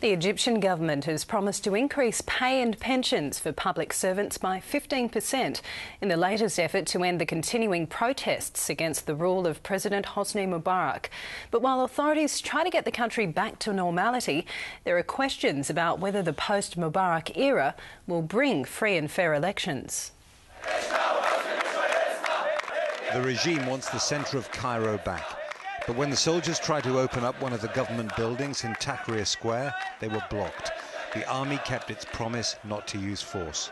The Egyptian government has promised to increase pay and pensions for public servants by 15% in the latest effort to end the continuing protests against the rule of President Hosni Mubarak. But while authorities try to get the country back to normality, there are questions about whether the post-Mubarak era will bring free and fair elections. The regime wants the centre of Cairo back. But when the soldiers tried to open up one of the government buildings in Tahrir Square, they were blocked. The army kept its promise not to use force.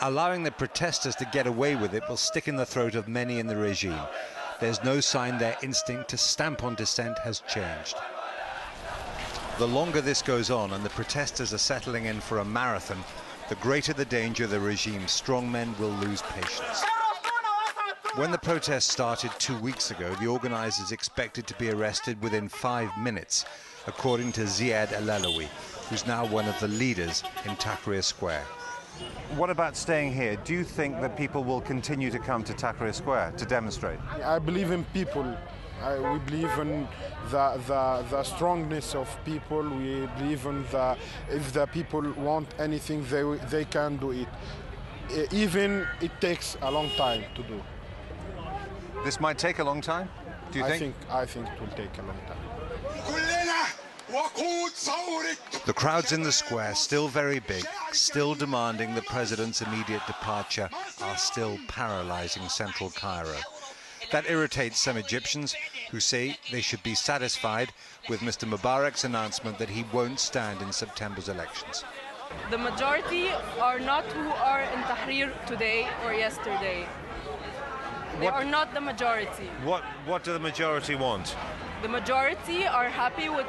Allowing the protesters to get away with it will stick in the throat of many in the regime. There's no sign their instinct to stamp on dissent has changed. The longer this goes on and the protesters are settling in for a marathon, the greater the danger the regime's strongmen will lose patience. When the protests started 2 weeks ago, the organisers expected to be arrested within 5 minutes, according to Ziad El-Alawi, who's now one of the leaders in Tahrir Square. What about staying here? Do you think that people will continue to come to Tahrir Square to demonstrate? I believe in people. We believe in the strongness of people. We believe in if the people want anything, they can do it. Even it takes a long time to do. This might take a long time, do you think? I think it will take a long time. The crowds in the square, still very big, still demanding the president's immediate departure, are still paralysing central Cairo. That irritates some Egyptians who say they should be satisfied with Mr. Mubarak's announcement that he won't stand in September's elections. The majority are not who are in Tahrir today or yesterday. They are not the majority. What do the majority want? The majority are happy with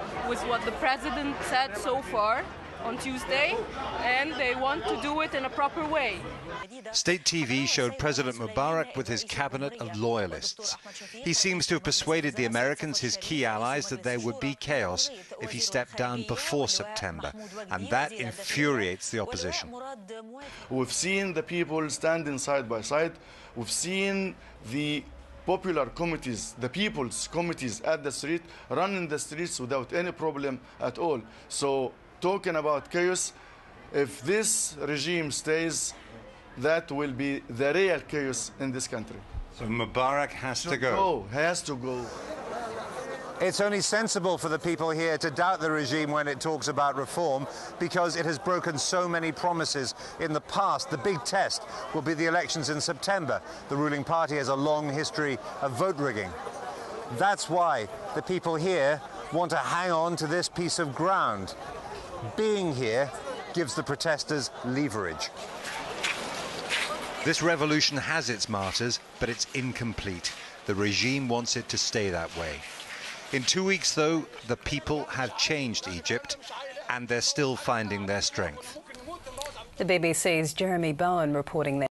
what the president said so far on Tuesday, and they want to do it in a proper way. State TV showed President Mubarak with his cabinet of loyalists. He seems to have persuaded the Americans, his key allies, that there would be chaos if he stepped down before September, and that infuriates the opposition. We've seen the people standing side by side. We've seen the popular committees, the people's committees at the street, running the streets without any problem at all. So talking about chaos, if this regime stays, that will be the real chaos in this country. So Mubarak has to go. Has to go. It's only sensible for the people here to doubt the regime when it talks about reform, because it has broken so many promises in the past. The big test will be the elections in September. The ruling party has a long history of vote rigging. That's why the people here want to hang on to this piece of ground. Being here gives the protesters leverage. This revolution has its martyrs, but it's incomplete. The regime wants it to stay that way. In 2 weeks, though, the people have changed Egypt, and they're still finding their strength. The BBC's Jeremy Bowen reporting there.